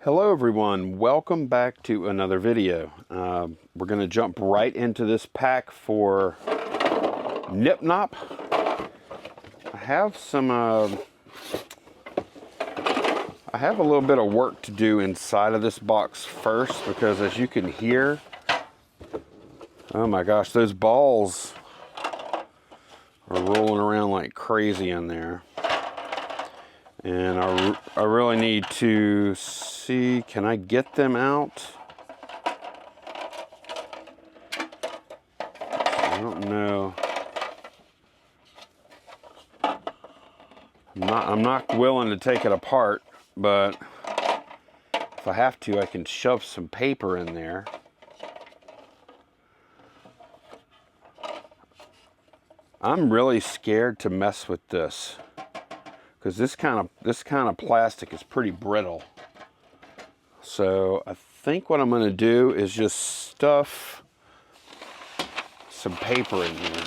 Hello everyone, welcome back to another video. We're going to jump right into this pack for Nip Nop. I have a little bit of work to do inside of this box first, because as you can hear, oh my gosh, those balls are rolling around like crazy in there. And I really need to see, can I get them out? I don't know. I'm not willing to take it apart, but if I have to, I can shove some paper in there. I'm really scared to mess with this, because this kind of plastic is pretty brittle. So I think what I'm going to do is just stuff some paper in here.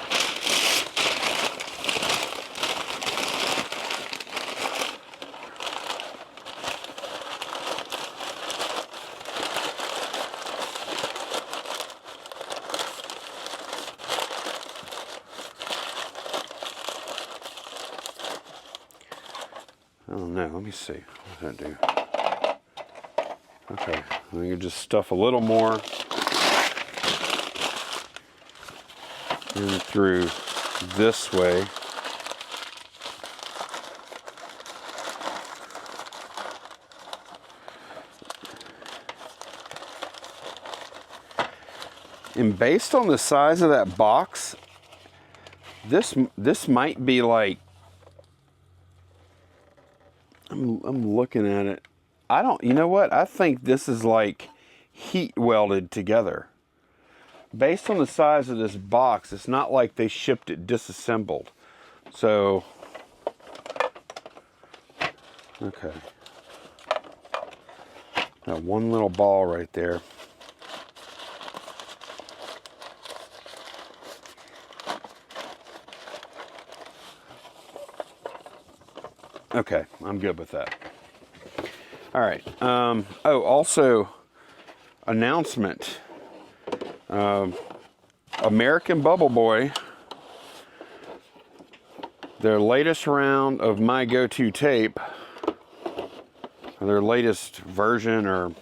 I don't know, let me see. What does that do? Okay, I'm going to just stuff a little more in through this way. And based on the size of that box, this might be like, I'm looking at it. You know what? I think this is like heat welded together. Based on the size of this box, it's not like they shipped it disassembled. So, okay. Got one little ball right there. Okay, I'm good with that. All right. Oh, also, announcement. American Bubble Boy, their latest round of My Go-To tape, their latest version or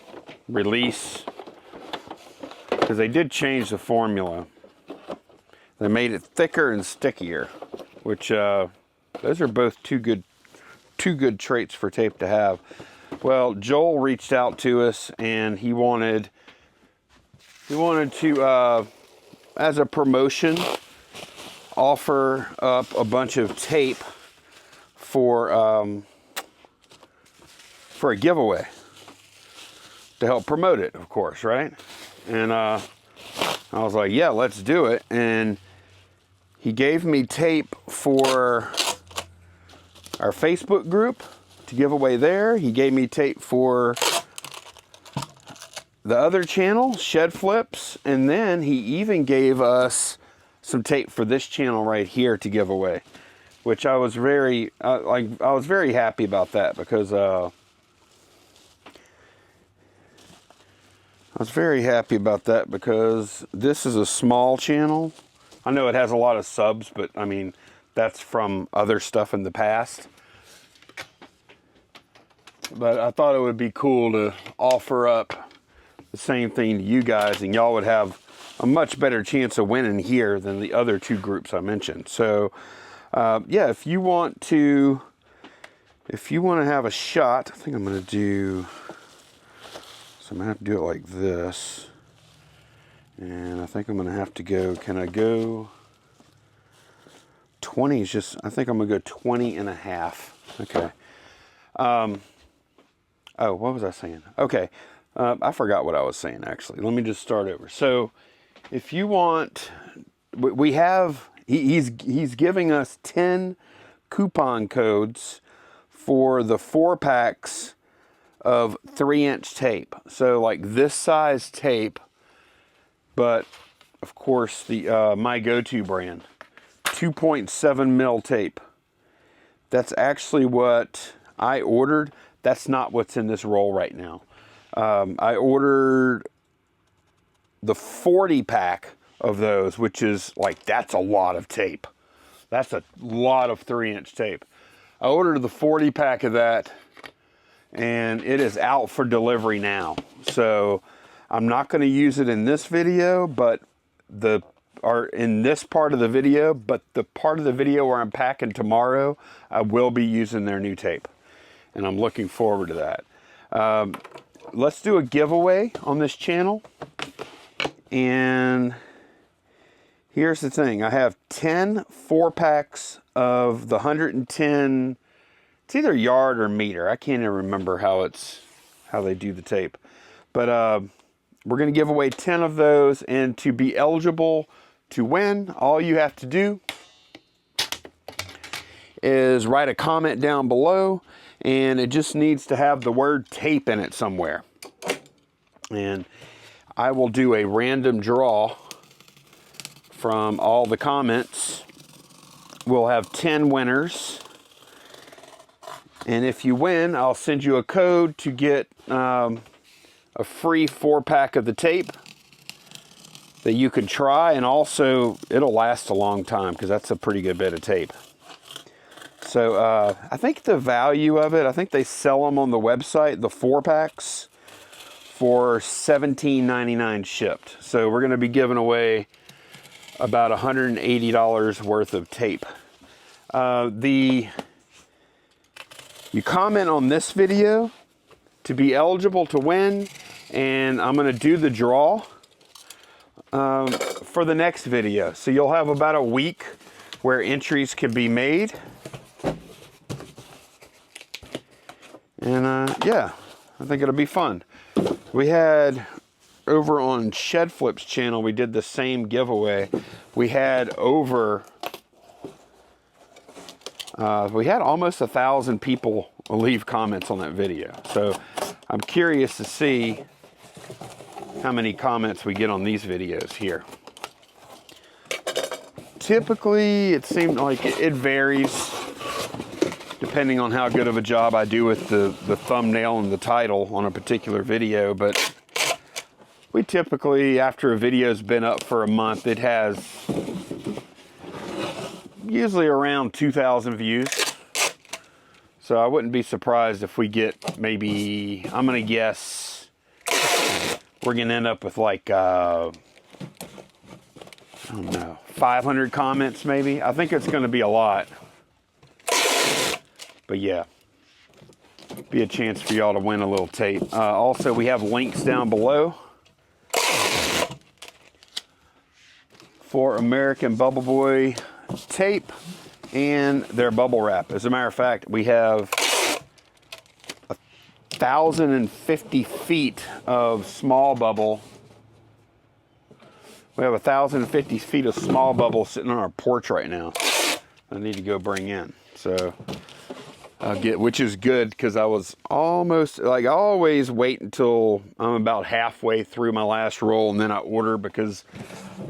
release, because they did change the formula. They made it thicker and stickier, which those are both two good traits for tape to have. Well, Joel reached out to us and he wanted to, as a promotion, offer up a bunch of tape for a giveaway to help promote it, of course, right? And I was like, yeah, let's do it. And he gave me tape for our Facebook group to give away there. He gave me tape for the other channel, Shed Flips, and then he even gave us some tape for this channel right here to give away, which I was very happy about that, because I was very happy about that because this is a small channel. I know it has a lot of subs, but I mean, that's from other stuff in the past. But I thought it would be cool to offer up the same thing to you guys, and y'all would have a much better chance of winning here than the other two groups I mentioned. So, yeah, if you want to have a shot, I think I'm going to do, so I'm going to have to do it like this. And I think I'm going to have to go, can I go 20 is just, I think I'm going to go 20 and a half. Okay. Oh, what was I saying? Okay. I forgot what I was saying, actually. Let me just start over. So if you want, we have, he's giving us 10 coupon codes for the 4 packs of 3-inch tape. So like this size tape, but of course the My Go-To brand, 2.7 mil tape. That's actually what I ordered. that's not what's in this roll right now. I ordered the 40 pack of those, which is like, that's a lot of tape. That's a lot of 3-inch tape. I ordered the 40 pack of that, and it is out for delivery now. So I'm not going to use it in this video, but in this part of the video, but the part of the video where I'm packing tomorrow, I will be using their new tape, and I'm looking forward to that. Let's do a giveaway on this channel. And here's the thing. I have 10 4-packs of the 110, it's either yard or meter. I can't even remember how they do the tape. But we're going to give away 10 of those, and to be eligible to win, all you have to do is write a comment down below, and it just needs to have the word tape in it somewhere. And I will do a random draw from all the comments. We'll have 10 winners. And if you win, I'll send you a code to get a free 4-pack of the tape that you can try. And also, it'll last a long time because that's a pretty good bit of tape. So I think the value of it, I think they sell them on the website, the 4-packs, for $17.99 shipped. So we're going to be giving away about $180 worth of tape. You comment on this video to be eligible to win, and I'm going to do the draw for the next video. So you'll have about a week where entries can be made. And yeah, I think it'll be fun. We had, over on Shed Flip's channel, we did the same giveaway. We had almost 1,000 people leave comments on that video. So I'm curious to see how many comments we get on these videos here. Typically, it seemed like it varies depending on how good of a job I do with the thumbnail and the title on a particular video. But we typically, after a video's been up for a month, it has usually around 2,000 views. So I wouldn't be surprised if we get maybe, I'm going to guess, we're going to end up with like, I don't know, 500 comments maybe. I think it's going to be a lot. But yeah, be a chance for y'all to win a little tape. Also, we have links down below for American Bubble Boy tape and their bubble wrap. As a matter of fact, we have 1,050 feet of small bubble. We have 1,050 feet of small bubble sitting on our porch right now. I need to go bring in. So which is good, because I was almost, like, I always wait until I'm about halfway through my last roll and then I order, because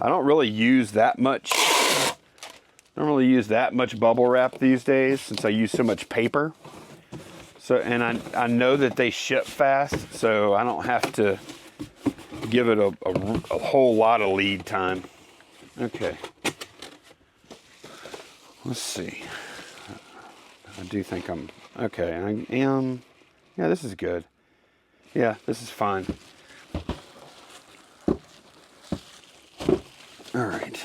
I don't really use that much. I don't really use that much bubble wrap these days, since I use so much paper. So, and I know that they ship fast, so I don't have to give it a whole lot of lead time. Okay. Let's see. I do think I'm okay. I am. Yeah, this is good. Yeah, this is fine. All right.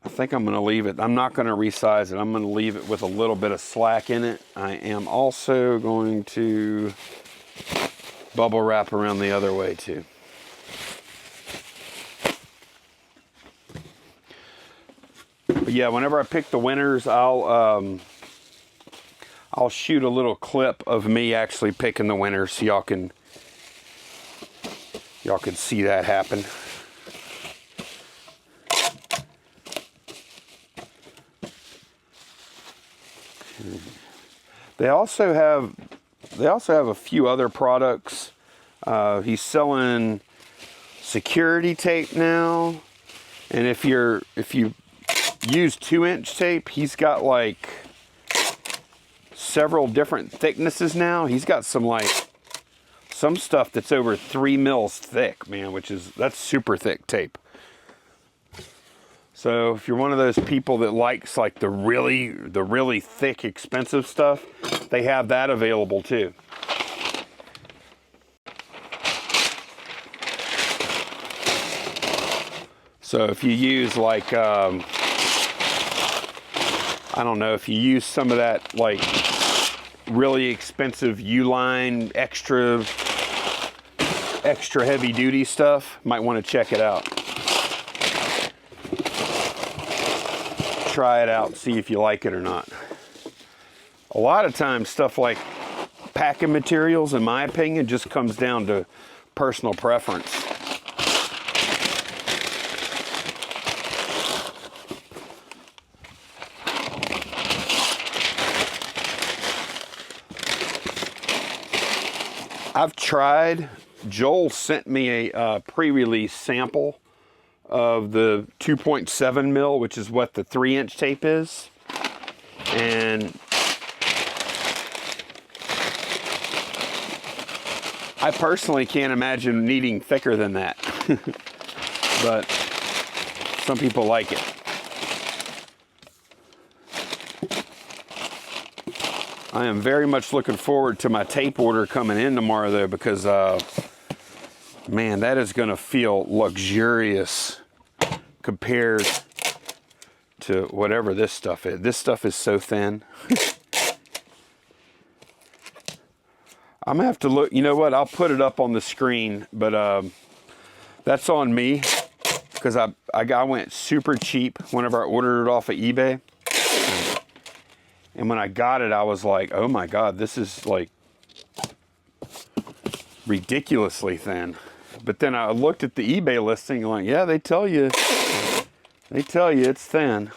I think I'm going to leave it. I'm not going to resize it. I'm going to leave it with a little bit of slack in it. I am also going to bubble wrap around the other way too. But yeah, whenever I pick the winners, I'll shoot a little clip of me actually picking the winners, so y'all can see that happen. They also have a few other products. He's selling security tape now, and if you use 2-inch tape, he's got like several different thicknesses now. He's got some stuff that's over 3 mils thick, man, that's super thick tape. So if you're one of those people that likes like the really thick, expensive stuff, they have that available too. So if you use like, I don't know, if you use some of that like really expensive Uline extra heavy duty stuff, might want to check it out. Try it out, see if you like it or not. A lot of times stuff like packing materials, in my opinion, just comes down to personal preference. I've tried, Joel sent me a pre-release sample of the 2.7 mil, which is what the 3-inch tape is. And I personally can't imagine needing thicker than that. But some people like it. I am very much looking forward to my tape order coming in tomorrow though, because man, that is going to feel luxurious compared to whatever this stuff is. This stuff is so thin. I'm going to have to look. You know what? I'll put it up on the screen, but that's on me because I went super cheap whenever I ordered it off of eBay. And when I got it, I was like, oh my God, this is like ridiculously thin. But then I looked at the eBay listing and like, yeah, they tell you it's thin.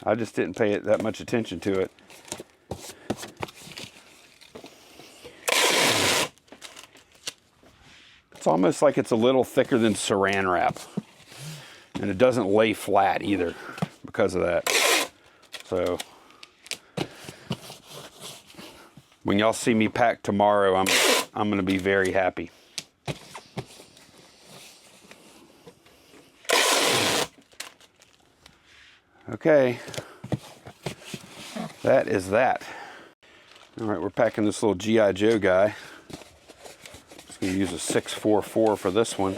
I just didn't pay it that much attention to it. It's almost like it's a little thicker than Saran wrap. And it doesn't lay flat either because of that. So when y'all see me pack tomorrow, I'm going to be very happy. Okay, that is that. All right, we're packing this little G.I. Joe guy. Just going to use a 644 for this one.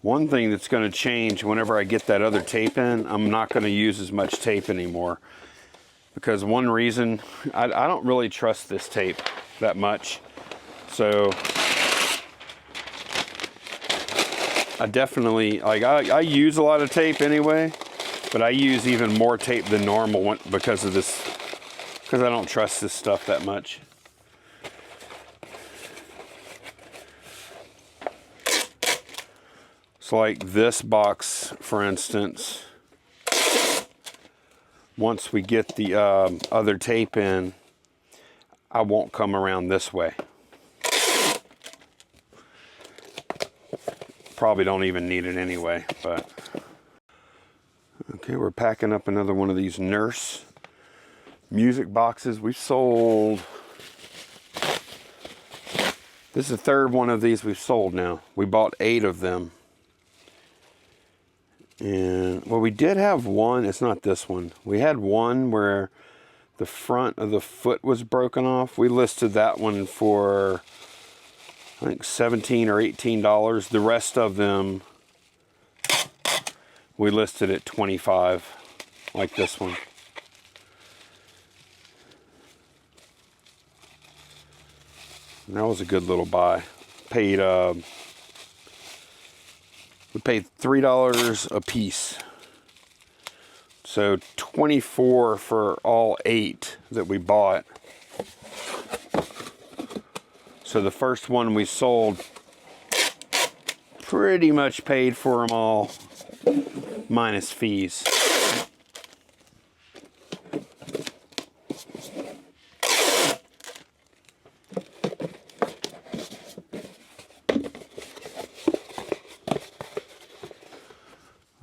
One thing that's going to change whenever I get that other tape in, I'm not going to use as much tape anymore. Because one reason, I don't really trust this tape that much. So I definitely, like I use a lot of tape anyway, but I use even more tape than normal because of this, because I don't trust this stuff that much. So like this box, for instance, once we get the other tape in, I won't come around this way. Probably don't even need it anyway, but. Okay, we're packing up another one of these Nurse music boxes. We've sold, this is the third one of these we've sold now. We bought 8 of them. And, well, we did have one, it's not this one. We had one where the front of the foot was broken off. We listed that one for, I think, $17 or $18. The rest of them, we listed at $25, like this one. And that was a good little buy. We paid $3 a piece. So $24 for all 8 that we bought. So the first one we sold pretty much paid for them all, minus fees.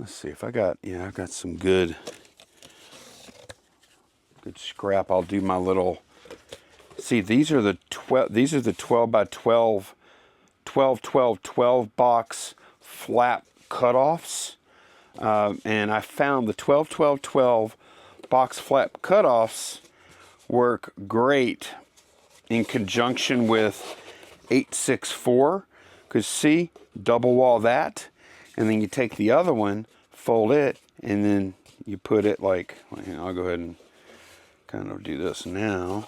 let's see if I got, yeah, I got some good scrap. I'll do my little, see, these are the 12 by 12 box flap cutoffs. And I found the 12 box flap cutoffs work great in conjunction with 864, because see, double wall that, and then you take the other one, fold it, and then you put it like, I'll go ahead and kind of do this now.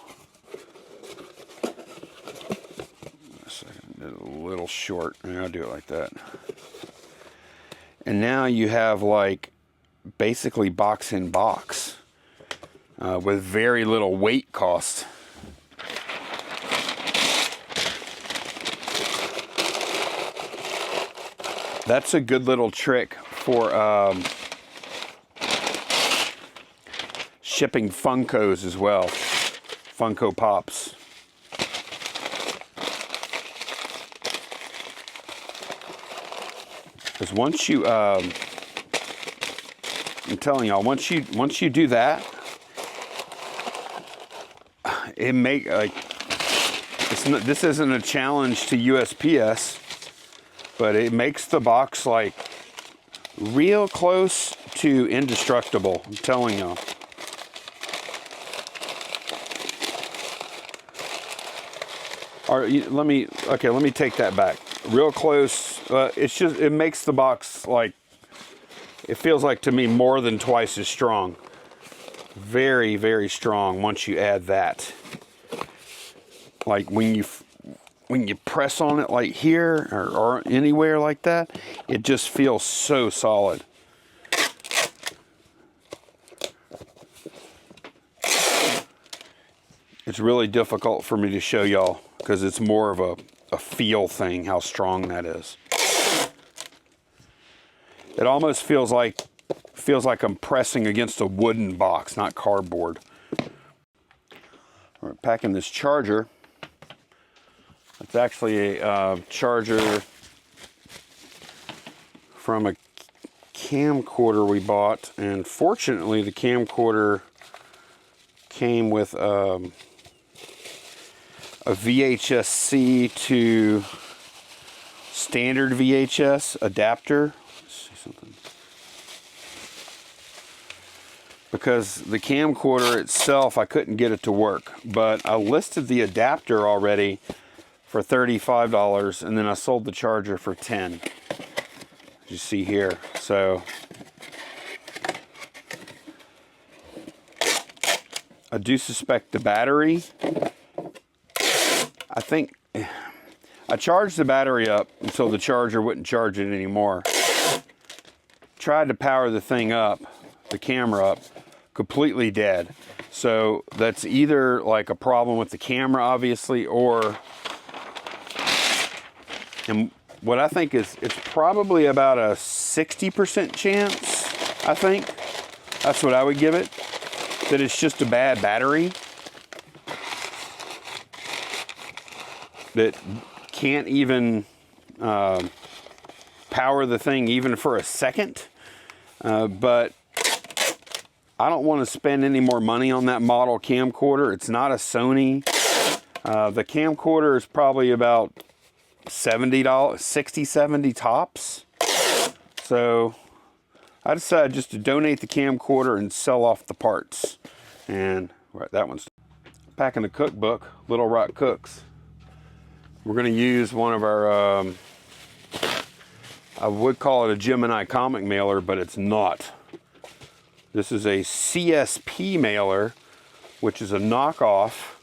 A little short, and I'll do it like that. And now you have like basically box in box with very little weight cost. That's a good little trick for shipping Funkos as well, Funko Pops. Because once you, I'm telling y'all, once you do that, it this isn't a challenge to USPS. But it makes the box like real close to indestructible, I'm telling y'all. Let me take that back. Real close, it makes the box like, it feels like to me more than twice as strong. Very, very strong once you add that. Like when you press on it like here or anywhere like that, it just feels so solid. It's really difficult for me to show y'all because it's more of a feel thing, how strong that is. It almost feels like I'm pressing against a wooden box, not cardboard. We're packing this charger. It's actually a charger from a camcorder we bought, and fortunately the camcorder came with a VHS-C to standard VHS adapter. Let's see something. Because the camcorder itself, I couldn't get it to work, but I listed the adapter already for $35, and then I sold the charger for $10, as you see here. So I do suspect the battery, I think I charged the battery up until the charger wouldn't charge it anymore. Tried to power the thing up, the camera up, completely dead. So that's either like a problem with the camera, obviously, or, and what I think is, it's probably about a 60% chance, I think. That's what I would give it, that it's just a bad battery that can't even power the thing even for a second. But I don't want to spend any more money on that model camcorder. It's not a Sony. The camcorder is probably about $70, 60, 70 tops. So I decided just to donate the camcorder and sell off the parts. And right, that one's packing a cookbook, Little Rock Cooks. We're going to use one of our, I would call it a Gemini comic mailer, but it's not. This is a CSP mailer, which is a knockoff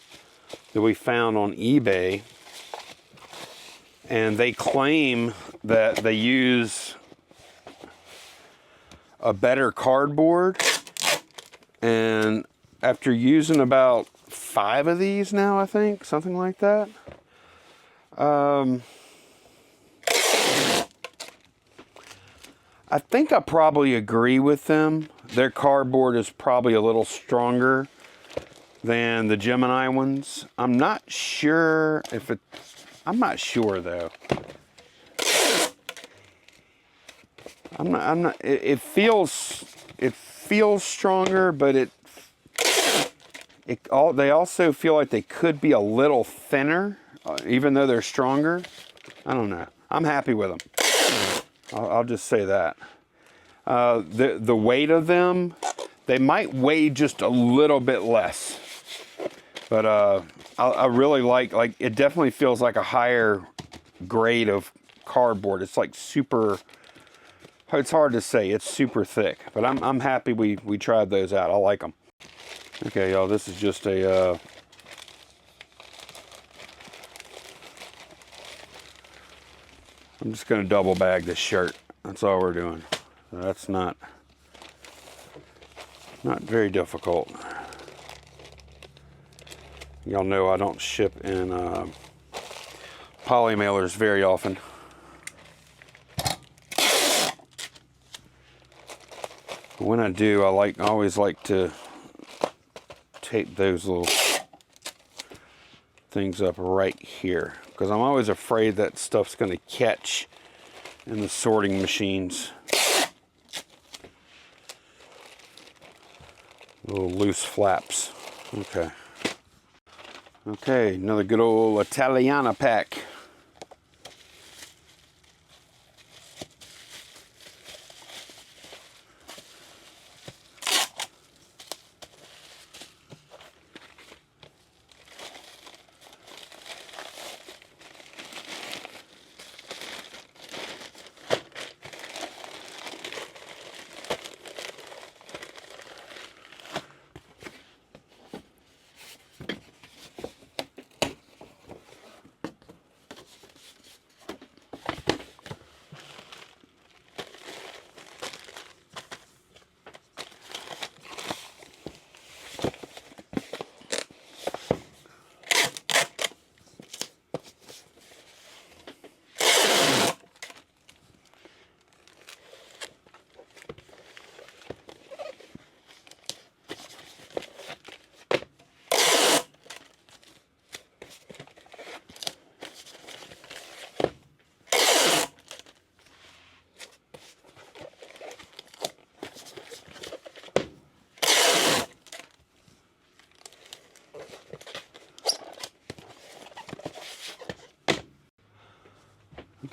that we found on eBay. And they claim that they use a better cardboard. And after using about 5 of these now, I think, something like that. I think I probably agree with them. Their cardboard is probably a little stronger than the Gemini ones. I'm not sure if I'm not sure though. it feels stronger, but they also feel like they could be a little thinner, even though they're stronger. I don't know. I'm happy with them. I'll just say that. The weight of them, they might weigh just a little bit less, but I really like it. Definitely feels like a higher grade of cardboard. It's like super. It's hard to say. It's super thick, but I'm happy we tried those out. I like them. Okay, y'all. This is just a. I'm just gonna double bag this shirt. That's all we're doing. That's not very difficult. Y'all know I don't ship in poly mailers very often. When I do, I always like to tape those little things up right here, because I'm always afraid that stuff's going to catch in the sorting machines. Little loose flaps. Okay. Okay, another good old Italiana pack.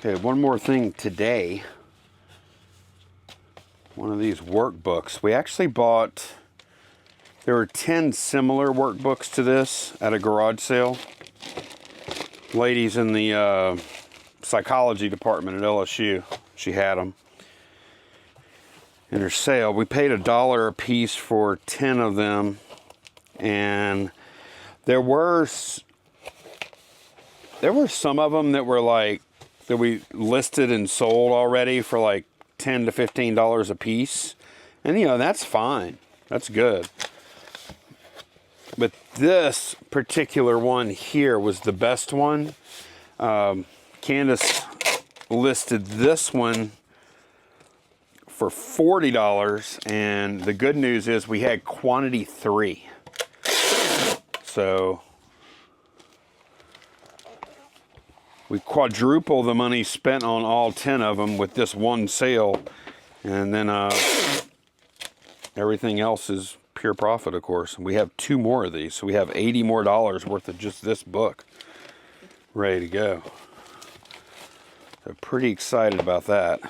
Okay, one more thing today. One of these workbooks. We actually bought, there were 10 similar workbooks to this at a garage sale. Ladies in the psychology department at LSU, she had them in her sale. We paid $1 a piece for 10 of them, and there were some of them that were like, that we listed and sold already for like $10 to $15 a piece. And you know, that's fine. That's good. But this particular one here was the best one. Candace listed this one for $40, and the good news is we had quantity 3. So we quadruple the money spent on all 10 of them with this one sale, and then everything else is pure profit, of course. We have 2 more of these, so we have $80 more worth of just this book ready to go. So pretty excited about that.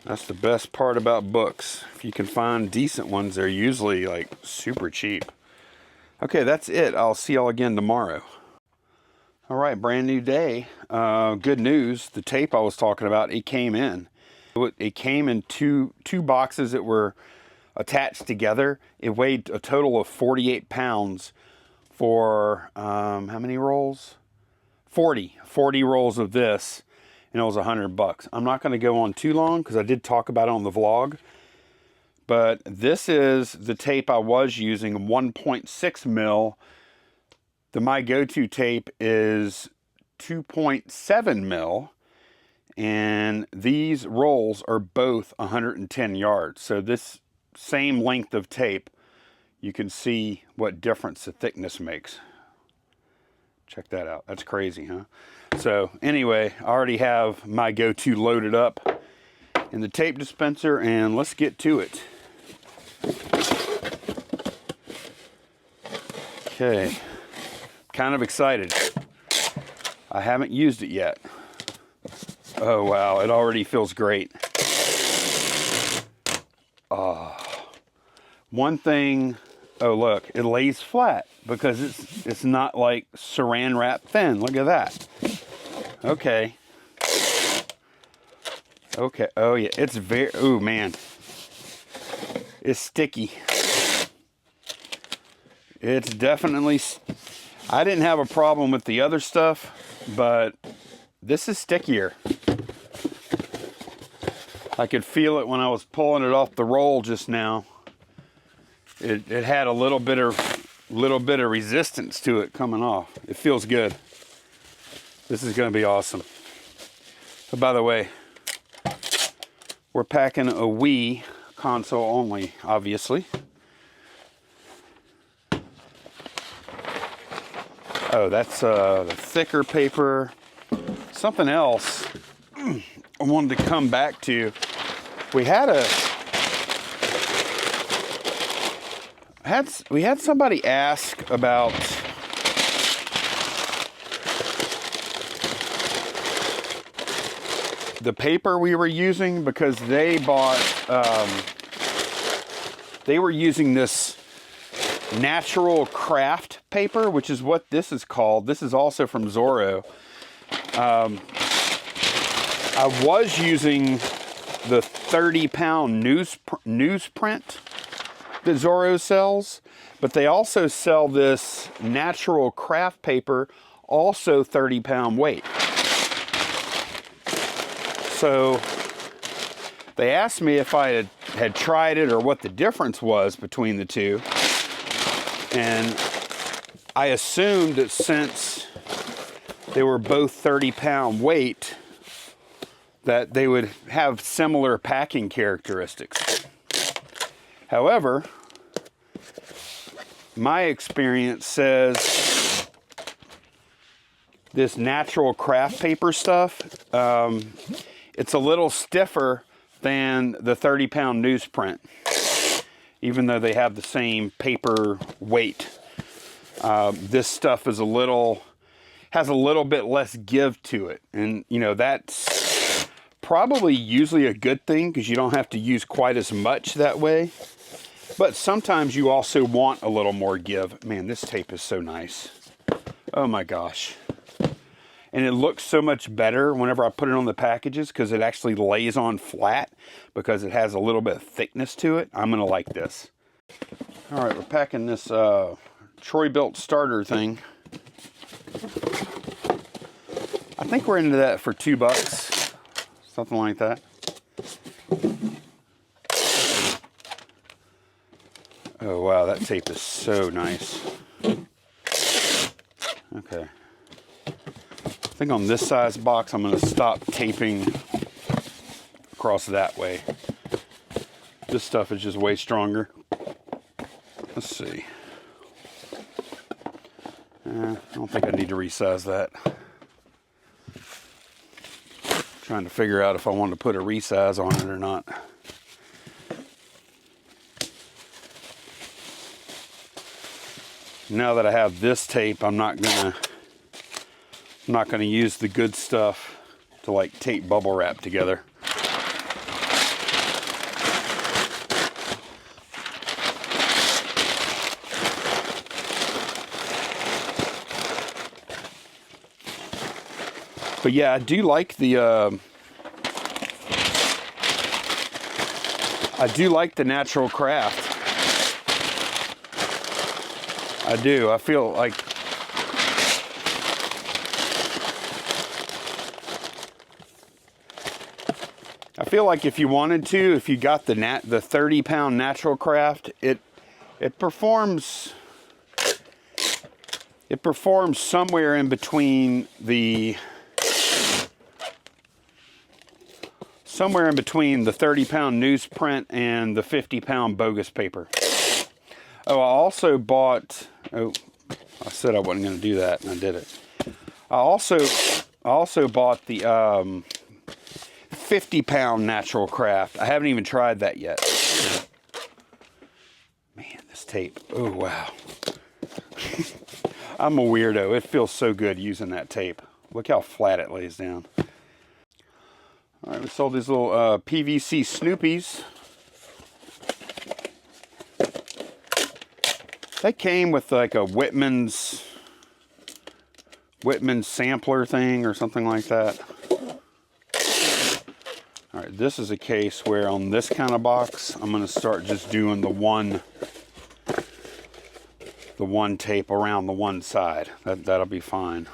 That's the best part about books. If you can find decent ones, they're usually like super cheap. Okay, that's it. I'll see y'all again tomorrow. All right, brand new day. Good news. The tape I was talking about, it came in. It came in two boxes that were attached together. It weighed a total of 48 pounds for, how many rolls? 40 rolls of this, and it was $100. I'm not going to go on too long because I did talk about it on the vlog. But this is the tape I was using, 1.6 mil. My go-to tape is 2.7 mil. And these rolls are both 110 yards. So this same length of tape, you can see what difference the thickness makes. Check that out. That's crazy, huh? So anyway, I already have my go-to loaded up in the tape dispenser, and let's get to it. Okay, kind of excited. I haven't used it yet. Oh wow, it already feels great. One thing, oh look, it lays flat because it's not like saran wrap thin. Look at that. Okay. Okay, oh yeah, it's very, oh man. It's sticky. It's definitely, I didn't have a problem with the other stuff, but this is stickier. I could feel it when I was pulling it off the roll just now. It had a little bit of resistance to it coming off. It feels good. This is going to be awesome. But by the way, we're packing a Wii console only, obviously. Oh, that's the thicker paper. Something else I wanted to come back to. We had somebody ask about the paper we were using, because they were using this natural craft paper, which is what this is called. This is also from Zorro. I was using the 30-pound newsprint that Zorro sells, but they also sell this natural craft paper, also 30-pound weight. So they asked me if I had tried it or what the difference was between the two. And I assumed that since they were both 30-pound weight, that they would have similar packing characteristics. However, my experience says this natural craft paper stuff, it's a little stiffer than the 30-pound newsprint, even though they have the same paper weight. This stuff is has a little bit less give to it. And, you know, that's probably usually a good thing because you don't have to use quite as much that way. But sometimes you also want a little more give. Man, this tape is so nice. Oh my gosh. And it looks so much better whenever I put it on the packages because it actually lays on flat because it has a little bit of thickness to it. I'm going to like this. All right, we're packing this Troy-Bilt starter thing. I think we're into that for $2, something like that. Oh wow, that tape is so nice. Okay. I think on this size box, I'm going to stop taping across that way. This stuff is just way stronger. Let's see. I don't think I need to resize that. Trying to figure out if I want to put a resize on it or not. Now that I have this tape, I'm not gonna use the good stuff to like tape bubble wrap together. But yeah, I do like the natural craft. I do. I feel like if you wanted to, if you got the 30-pound natural craft, it performs somewhere in between the 30-pound newsprint and the 50-pound bogus paper. Oh, I also bought, I said I wasn't going to do that, and I did it. I also bought the 50-pound Natural Craft. I haven't even tried that yet. Man, this tape. Oh, wow. I'm a weirdo. It feels so good using that tape. Look how flat it lays down. All right, we sold these little PVC Snoopies. They came with like a Whitman's sampler thing or something like that. All right, this is a case where on this kind of box, I'm going to start just doing the one tape around the one side. That'll be fine.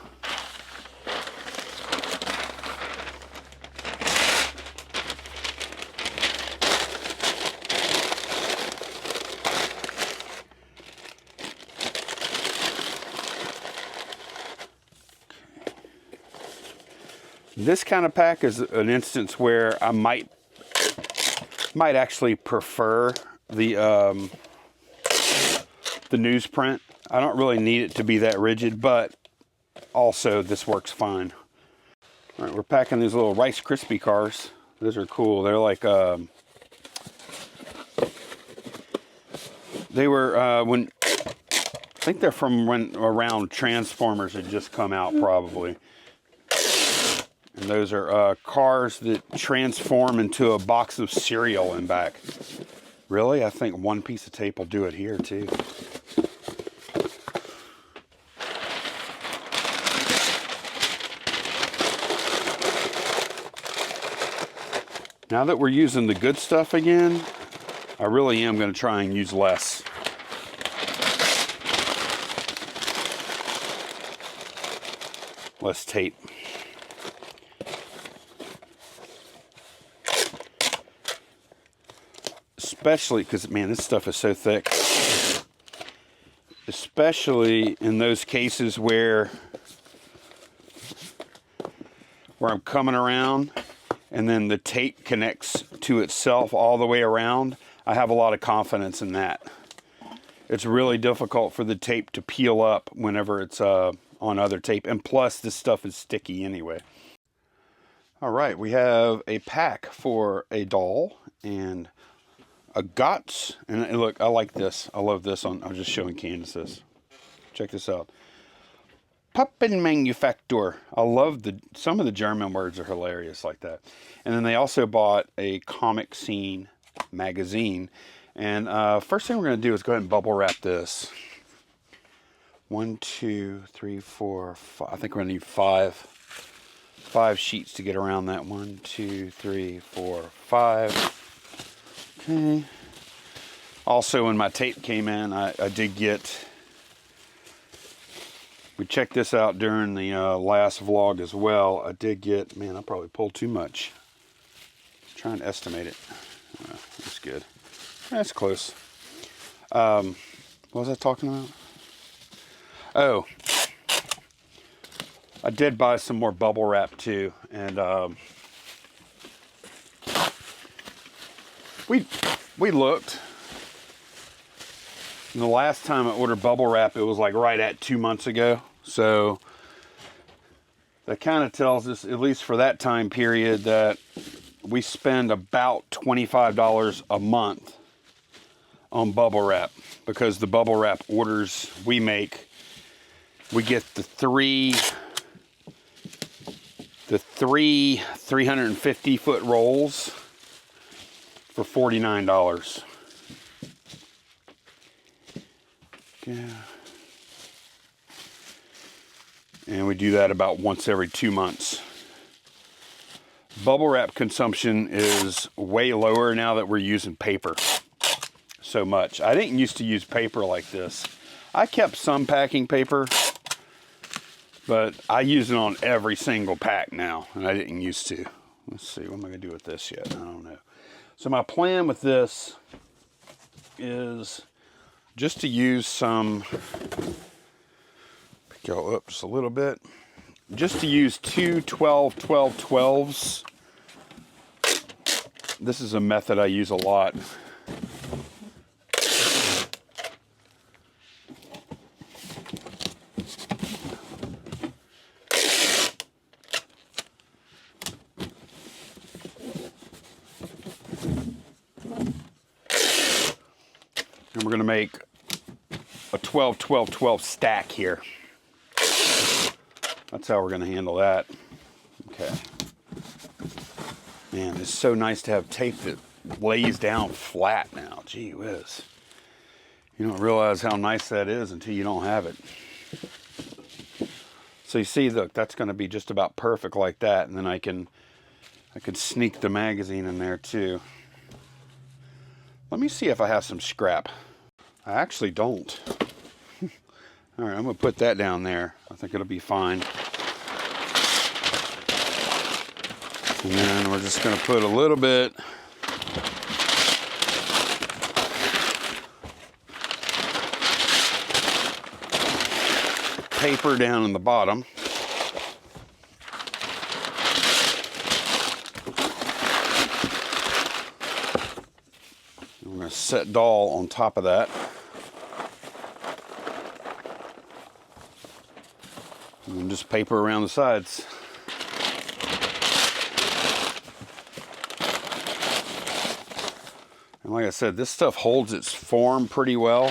This kind of pack is an instance where I might actually prefer the newsprint. I don't really need it to be that rigid, but also this works fine. All right, we're packing these little Rice Krispie cars. Those are cool. They're like they were when I think they're from when around Transformers had just come out probably. And those are cars that transform into a box of cereal and back. Really? I think one piece of tape will do it here too. Now that we're using the good stuff again, I really am going to try and use less. Less tape. Especially because, man, this stuff is so thick. Especially in those cases where I'm coming around and then the tape connects to itself all the way around. I have a lot of confidence in that. It's really difficult for the tape to peel up whenever it's on other tape. And plus, this stuff is sticky anyway. All right, we have a pack for a doll and a GOTS. And look, I like this. I love this one. I'm just showing Candace this. Check this out. Puppenmanufaktur. I love some of the German words are hilarious like that. And then they also bought a Comic Scene magazine. And first thing we're going to do is go ahead and bubble wrap this. 1, 2, 3, 4, 5. I think we're going to need five sheets to get around that. 1, 2, 3, 4, 5. Okay. Also, when my tape came in, I did get... We checked this out during the last vlog as well. I did get... Man, I probably pulled too much. Try and estimate it. That's good. That's close. What was I talking about? Oh. I did buy some more bubble wrap too. And we looked. And the last time I ordered bubble wrap, it was like right at 2 months ago. So that kind of tells us, at least for that time period, that we spend about $25 a month on bubble wrap, because the bubble wrap orders we make, we get the three 350-foot rolls for $49. Yeah. And we do that about once every 2 months. Bubble wrap consumption is way lower now that we're using paper so much. I didn't used to use paper like this. I kept some packing paper, but I use it on every single pack now, and I didn't used to. Let's see, what am I going to do with this yet? I don't know. So my plan with this is just to use some, pick y'all up just a little bit, just to use two 12-12-12s. This is a method I use a lot. And we're going to make a 12, 12, 12 stack here. That's how we're going to handle that. Okay. Man, it's so nice to have tape that lays down flat now. Gee whiz. You don't realize how nice that is until you don't have it. So you see, look, that's going to be just about perfect like that. And then I could sneak the magazine in there too. Let me see if I have some scrap. I actually don't. All right, I'm going to put that down there. I think it'll be fine. And then we're just going to put a little bit paper down in the bottom. I'm going to set doll on top of that. And then just paper around the sides. And like I said, this stuff holds its form pretty well.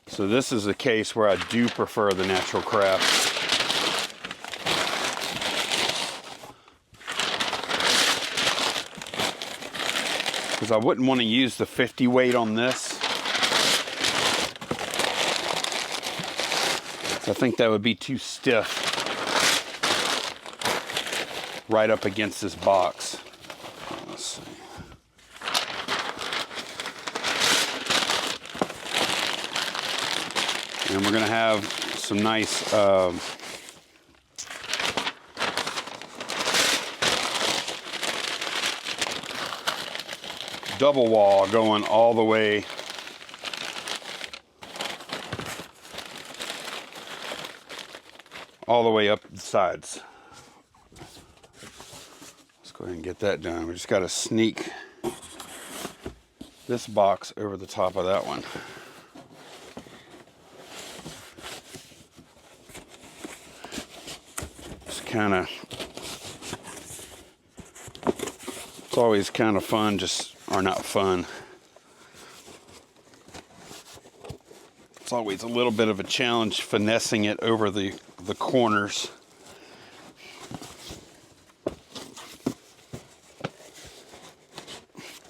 So this is a case where I do prefer the natural craft. Because I wouldn't want to use the 50 weight on this. I think that would be too stiff right up against this box. Let's see. And we're going to have some nice double wall going all the way up the sides. Let's go ahead and get that done. We just got to sneak this box over the top of that one. Kind of, it's always kind of fun, just, or not fun. It's always a little bit of a challenge finessing it over the corners.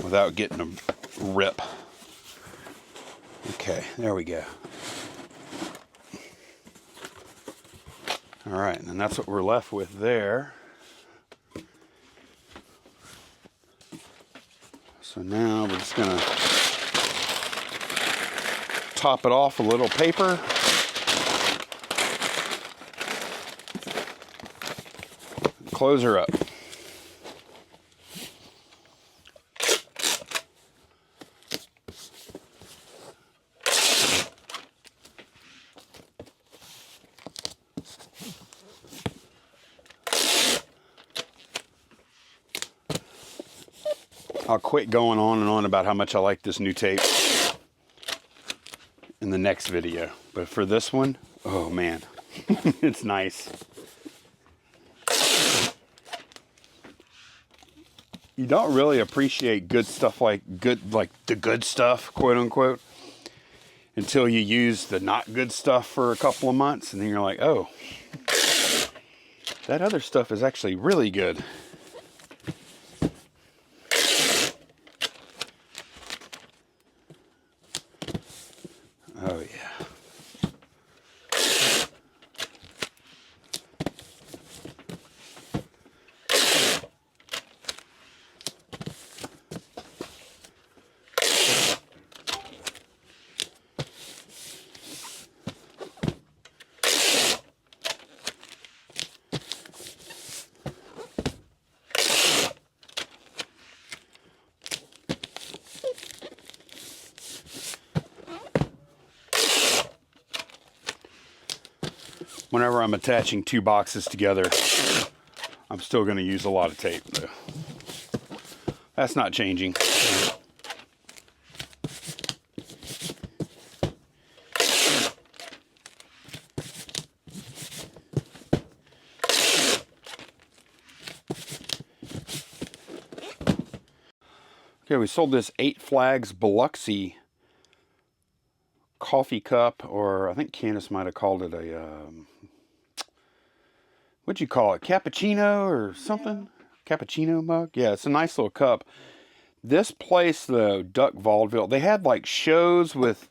Without getting a rip. Okay, there we go. All right, and that's what we're left with there. So now we're just gonna top it off a little paper. And close her up. I'll quit going on and on about how much I like this new tape in the next video. But for this one, oh man, it's nice. You don't really appreciate good stuff like the good stuff, quote unquote, until you use the not good stuff for a couple of months. And then you're like, oh, that other stuff is actually really good. Oh, yeah. Whenever I'm attaching two boxes together, I'm still going to use a lot of tape, though. That's not changing. Okay, we sold this 8 Flags Biloxi coffee cup, or I think Candace might have called it a, what'd you call it? Cappuccino or something? Cappuccino mug? Yeah, it's a nice little cup. This place, though, Duck Vaudeville, they had like shows with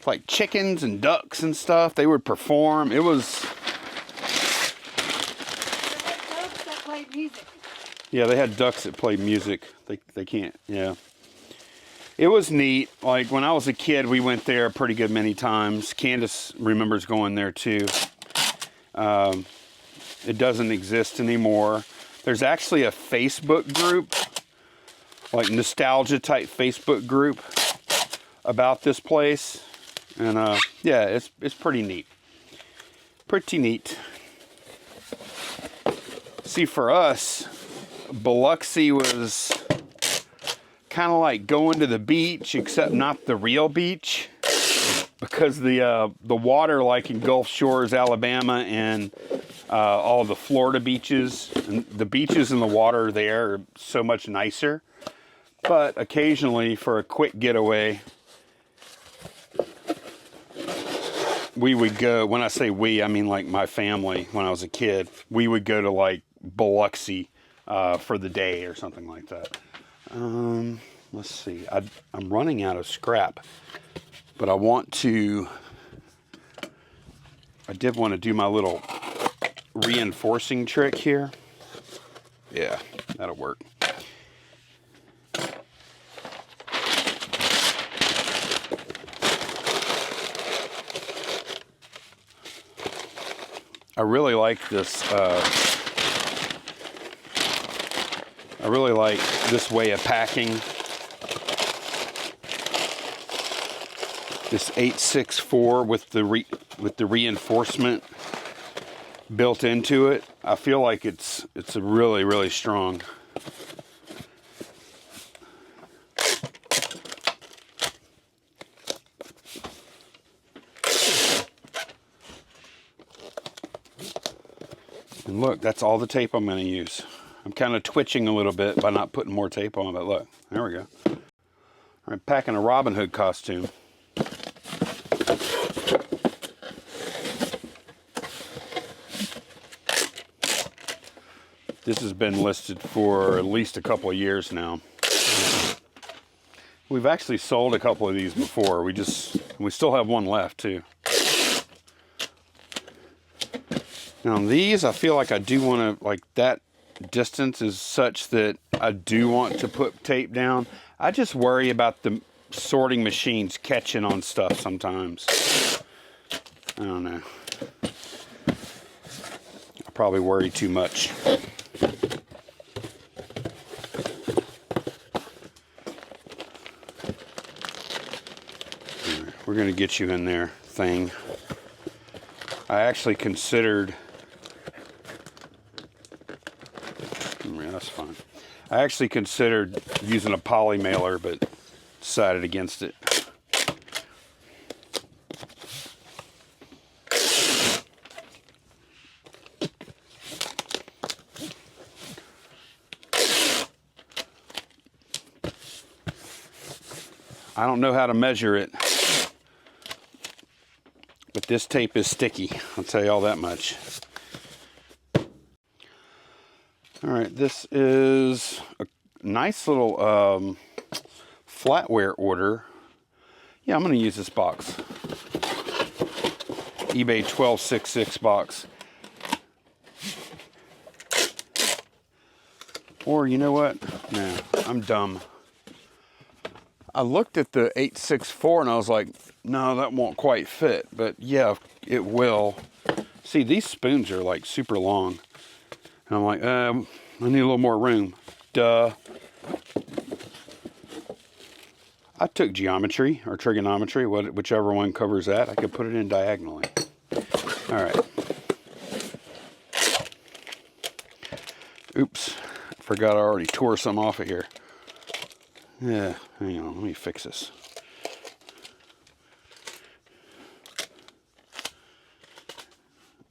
like chickens and ducks and stuff. They would perform. It was... Ducks that played music. Yeah, they had ducks that played music. They can't, yeah. It was neat. Like, when I was a kid, we went there a pretty good many times. Candace remembers going there, too. It doesn't exist anymore. There's actually a Facebook group, like nostalgia-type Facebook group about this place. And, yeah, it's pretty neat. Pretty neat. See, for us, Biloxi was kind of like going to the beach, except not the real beach, because the water, like in Gulf Shores, Alabama, and all the Florida beaches, and the beaches and the water there are so much nicer. But occasionally, for a quick getaway, we would go, when I say we, I mean like my family, when I was a kid, we would go to like Biloxi for the day or something like that. Let's see, I'm running out of scrap, but I did want to do my little reinforcing trick here. Yeah, that'll work. I really like this. I really like this way of packing. This 864 with the reinforcement built into it. I feel like it's a really strong. And look, that's all the tape I'm going to use. I'm kind of twitching a little bit by not putting more tape on, but look, there we go. All right, packing a Robin Hood costume. This has been listed for at least a couple of years now. We've actually sold a couple of these before. We still have one left too. Now these, I feel like I do want to, like that distance is such that I do want to put tape down. I just worry about the sorting machines catching on stuff sometimes. I don't know. I probably worry too much. We're going to get you in there, thing. I actually considered... Yeah, that's fine. I actually considered using a poly mailer, but decided against it. I don't know how to measure it, but this tape is sticky. I'll tell you all that much. All right, this is a nice little flatware order. Yeah, I'm going to use this box. eBay 1266 box. Or you know what? No, I'm dumb. I looked at the 864 and I was like, no, that won't quite fit. But yeah, it will. See, these spoons are like super long. And I'm like, I need a little more room. Duh. I took geometry or trigonometry, whichever one covers that. I could put it in diagonally. All right. Oops. Forgot I already tore some off of here. Yeah, hang on. Let me fix this.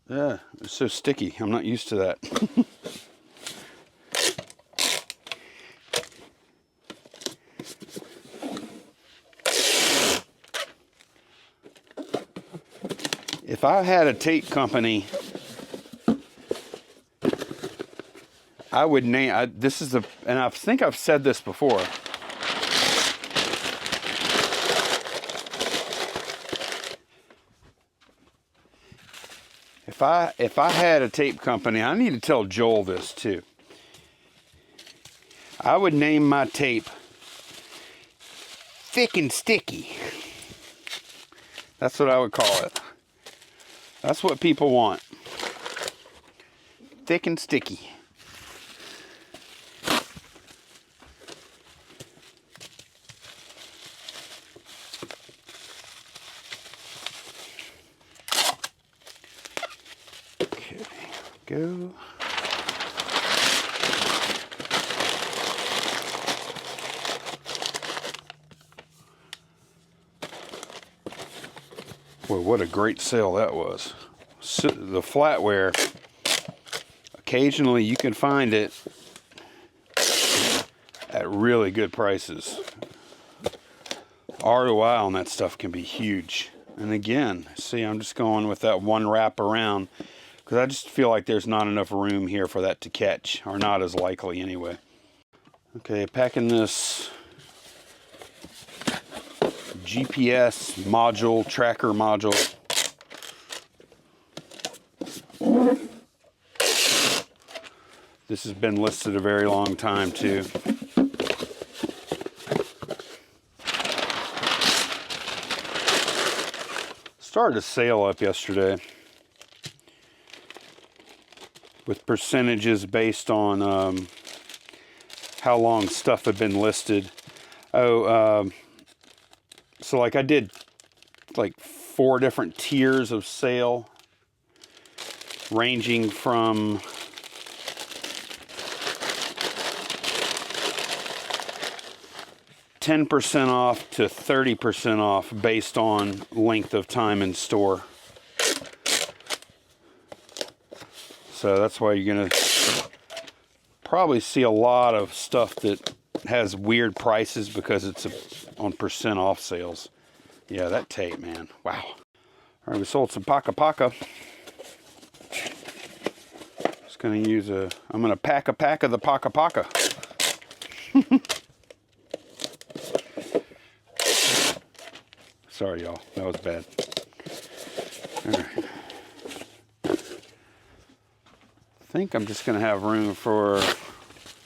Yeah, it's so sticky. I'm not used to that. If I had a tape company, I would name, and I think I've said this before. If I had a tape company, I need to tell Joel this too. I would name my tape Thick and Sticky. That's what I would call it. That's what people want. Thick and sticky. Okay, go. Well, what a great sale that was. The flatware, occasionally you can find it at really good prices. ROI on that stuff can be huge. And again, see, I'm just going with that one wrap around because I just feel like there's not enough room here for that to catch, or not as likely anyway. Okay, packing this GPS module, tracker module. This has been listed a very long time too. Started a sale up yesterday with percentages based on how long stuff had been listed. So like I did like 4 different tiers of sale, ranging from $10% off to 30% off based on length of time in store. So that's why you're gonna probably see a lot of stuff that has weird prices because it's on percent off sales. Yeah, that tape, man. Wow. All right, we sold some Paca Paca. Just gonna use I'm gonna pack a pack of the Paca Paca. Sorry, y'all. That was bad. All right. I think I'm just going to have room for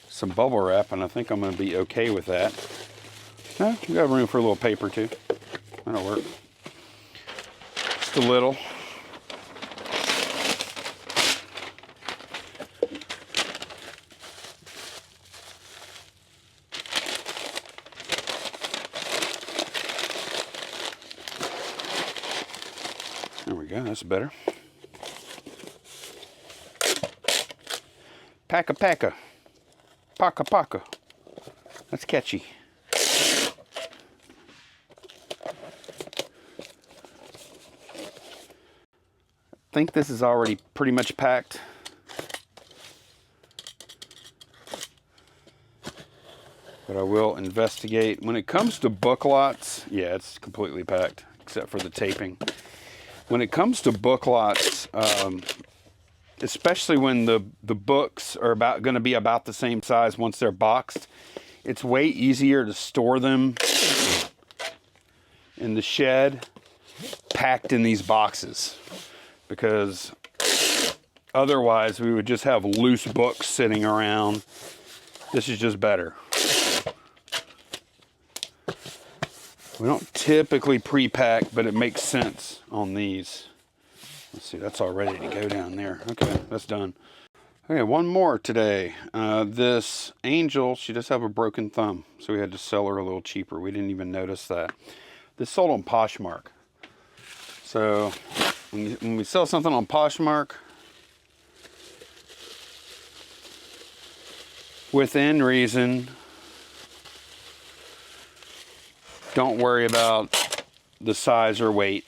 some bubble wrap, and I think I'm going to be okay with that. No, we got room for a little paper, too. That'll work. Just a little. There we go, that's better. Paca Paca. Paca Paca. That's catchy. I think this is already pretty much packed. But I will investigate. When it comes to book lots, yeah, it's completely packed, except for the taping. When it comes to book lots, especially when the books are going to be about the same size once they're boxed, it's way easier to store them in the shed packed in these boxes, because otherwise we would just have loose books sitting around. This is just better. We don't typically pre-pack, but it makes sense on these. Let's see, that's all ready to go down there. Okay, that's done. Okay, one more today. This Angel, she does have a broken thumb, so we had to sell her a little cheaper. We didn't even notice that. This sold on Poshmark. So when we sell something on Poshmark, within reason, don't worry about the size or weight.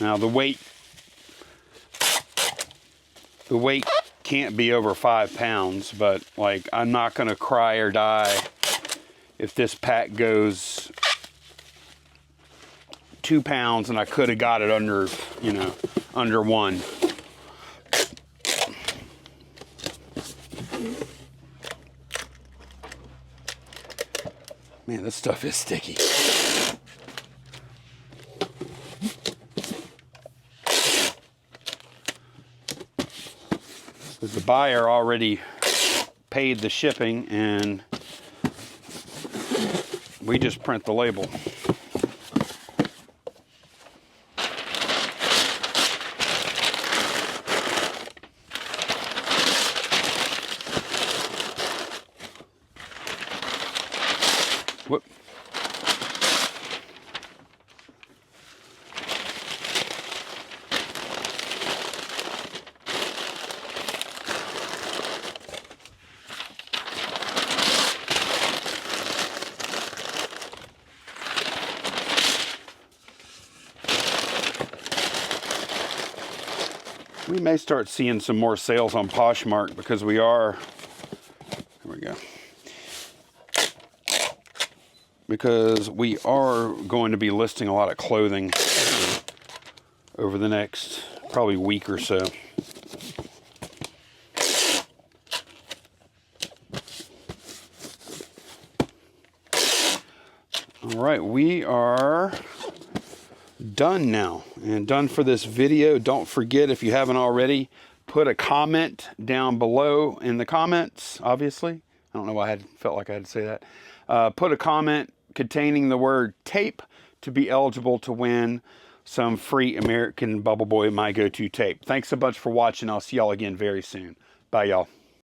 Now the weight can't be over 5 pounds, but like I'm not gonna cry or die if this pack goes 2 pounds and I could have got it under, under one. Man, this stuff is sticky. The buyer already paid the shipping and we just print the label. Whoop. We may start seeing some more sales on Poshmark because we are, here we go, because we are going to be listing a lot of clothing over the next probably week or so. All right, we are done now and done for this video. Don't forget, if you haven't already, put a comment down below in the comments. Obviously, I don't know why I felt like I had to say that. Put a comment containing the word tape to be eligible to win some free American Bubble Boy My Go-To tape. Thanks so much for watching. I'll see y'all again very soon. Bye, y'all.